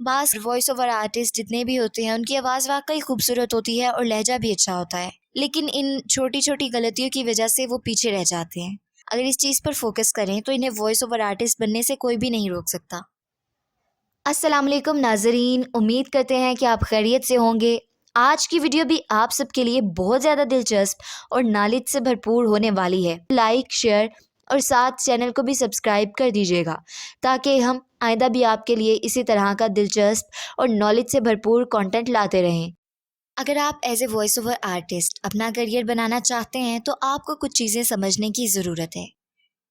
बास voice over artist जितने भी होते हैं उनकी आवाज़ वाकई खूबसूरत होती है और लहजा भी अच्छा होता है, लेकिन इन छोटी छोटी गलतियों की वजह से वो पीछे रह जाते हैं। अगर इस चीज़ पर फोकस करें तो इन्हें वॉइस ओवर आर्टिस्ट बनने से कोई भी नहीं रोक सकता। अस्सलाम वालेकुम नाजरीन, उम्मीद करते हैं कि आप खैरियत से होंगे। आज की वीडियो भी आप सबके लिए बहुत ज़्यादा दिलचस्प और नॉलेज से भरपूर होने वाली है। लाइक, शेयर और साथ चैनल को भी सब्सक्राइब कर दीजिएगा ताकि हम आइंदा भी आपके लिए इसी तरह का दिलचस्प और नॉलेज से भरपूर कंटेंट लाते रहें। अगर आप as a voice over artist अपना करियर बनाना चाहते हैं तो आपको कुछ चीज़ें समझने की ज़रूरत है।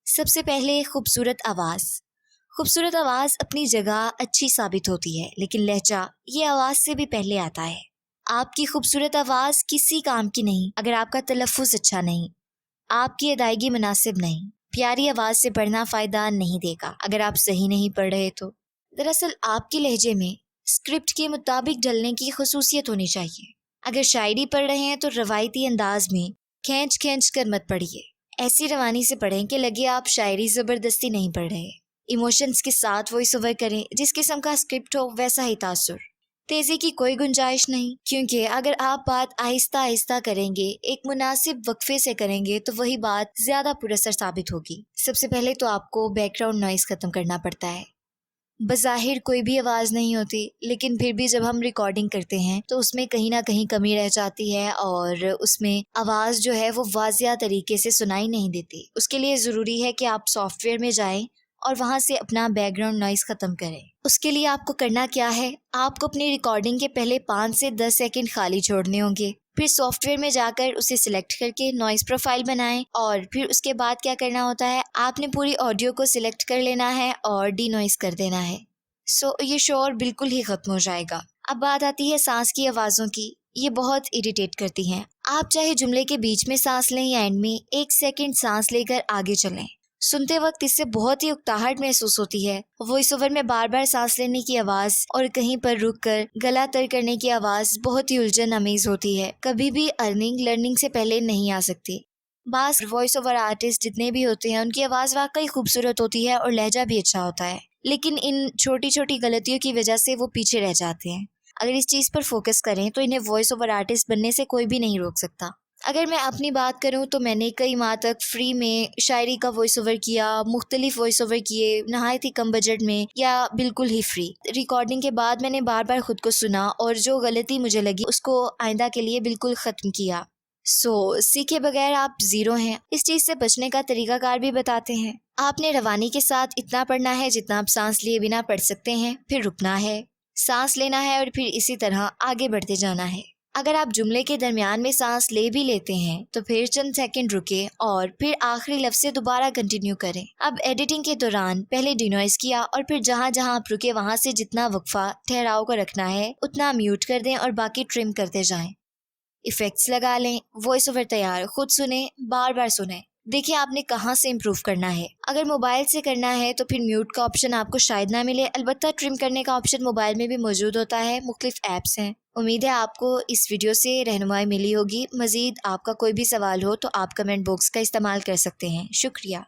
सबसे पहले खूबसूरत आवाज़। खूबसूरत आवाज़ अपनी जगह अच्छी साबित होती है, लेकिन लहजा ये आवाज़ से भी पहले आता है। आपकी खूबसूरत आवाज़ किसी काम की नहीं अगर आपका तलफ़ुज़ अच्छा नहीं, आपकी अदायगी मुनासिब नहीं। प्यारी आवाज़ से पढ़ना फ़ायदा नहीं देगा अगर आप सही नहीं पढ़ रहे तो। दरअसल आपके लहजे में स्क्रिप्ट के मुताबिक ढलने की खसूसियत होनी चाहिए। अगर शायरी पढ़ रहे हैं तो रवायती अंदाज में खींच खींच कर मत पढ़िए। ऐसी रवानी से पढ़ें कि लगे आप शायरी ज़बरदस्ती नहीं पढ़ रहे। इमोशंस के साथ वॉइस ओवर करें, जिस किस्म का स्क्रिप्ट हो वैसा ही तासुर। तेज़ी की कोई गुंजाइश नहीं, क्योंकि अगर आप बात आहिस्ता आहिस्ता करेंगे, एक मुनासिब वक्फे से करेंगे तो वही बात ज़्यादा पुरअसर साबित होगी। सबसे पहले तो आपको बैकग्राउंड नॉइज़ ख़त्म करना पड़ता है। बज़ाहिर कोई भी आवाज़ नहीं होती, लेकिन फिर भी जब हम रिकॉर्डिंग करते हैं तो उसमें कहीं ना कहीं कमी रह जाती है और उसमें आवाज़ जो है वो वाज़िया तरीके से सुनाई नहीं देती। उसके लिए ज़रूरी है कि आप सॉफ्टवेयर में जाएं और वहाँ से अपना बैकग्राउंड नॉइज़ ख़त्म करें। उसके लिए आपको करना क्या है, आपको अपनी रिकॉर्डिंग के पहले 5 से 10 सेकंड खाली छोड़ने होंगे। फिर सॉफ्टवेयर में जाकर उसे सिलेक्ट करके नॉइज़ प्रोफाइल बनाएं और फिर उसके बाद क्या करना होता है, आपने पूरी ऑडियो को सिलेक्ट कर लेना है और डी नॉइज़ कर देना है। ये शोर बिल्कुल ही ख़त्म हो जाएगा। अब बात आती है सांस की आवाज़ों की। ये बहुत इरिटेट करती हैं। आप चाहे जुमले के बीच में सांस लें या एंड में 1 सेकंड सांस लेकर आगे चलें। सुनते वक्त इससे बहुत ही उकताहट महसूस होती है। वॉइस ओवर में बार बार सांस लेने की आवाज़ और कहीं पर रुक कर गला तर करने की आवाज़ बहुत ही उलझन अमेज होती है। कभी भी अर्निंग लर्निंग से पहले नहीं आ सकती। बास वॉइस ओवर आर्टिस्ट जितने भी होते हैं उनकी आवाज़ वाकई खूबसूरत होती है और लहजा भी अच्छा होता है, लेकिन इन छोटी छोटी गलतियों की वजह से वो पीछे रह जाते हैं। अगर इस चीज़ पर फोकस करें तो इन्हें वॉइस ओवर आर्टिस्ट बनने से कोई भी नहीं रोक सकता। अगर मैं अपनी बात करूं तो मैंने कई माह तक फ्री में शायरी का वॉइस ओवर किया, मुख्तलिफ वॉइस ओवर किए, नहायत ही कम बजट में या बिल्कुल ही फ्री। रिकॉर्डिंग के बाद मैंने बार बार खुद को सुना और जो गलती मुझे लगी उसको आइंदा के लिए बिल्कुल ख़त्म किया। सीखे बगैर आप ज़ीरो हैं। इस चीज़ से बचने का तरीकाकार भी बताते हैं। आपने रवानी के साथ इतना पढ़ना है जितना आप सांस लिए बिना पढ़ सकते हैं, फिर रुकना है, सांस लेना है और फिर इसी तरह आगे बढ़ते जाना है। अगर आप जुमले के दरमियान में सांस ले भी लेते हैं तो फिर चंद सेकंड रुके और फिर आखिरी लफ्ज़ से दोबारा कंटिन्यू करें। अब एडिटिंग के दौरान पहले डिनॉइस किया और फिर जहाँ जहाँ आप रुके वहाँ से जितना वक्फा ठहराव को रखना है उतना म्यूट कर दें और बाकी ट्रिम करते जाएं। इफ़ेक्ट्स लगा लें, वॉइस ओवर तैयार, खुद सुने, बार बार सुने, देखिए आपने कहाँ से इम्प्रूव करना है। अगर मोबाइल से करना है तो फिर म्यूट का ऑप्शन आपको शायद ना मिले, अलबत्ता ट्रिम करने का ऑप्शन मोबाइल में भी मौजूद होता है, मुख्तलिफ ऐप्स हैं। उम्मीद है आपको इस वीडियो से रहनुमाई मिली होगी। मज़ीद आपका कोई भी सवाल हो तो आप कमेंट बॉक्स का इस्तेमाल कर सकते हैं। शुक्रिया।